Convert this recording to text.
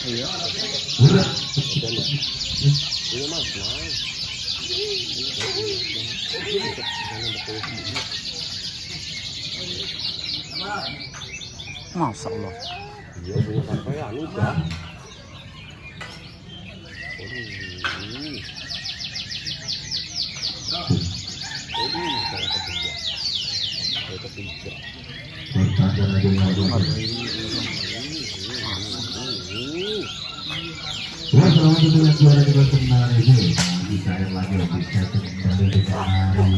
Iya. Iya mas, Masya Allah. iya punya sampai anu dah. Ya, selamat dengan juara juga kenal ini. Bisa lagi bisa kembali dengan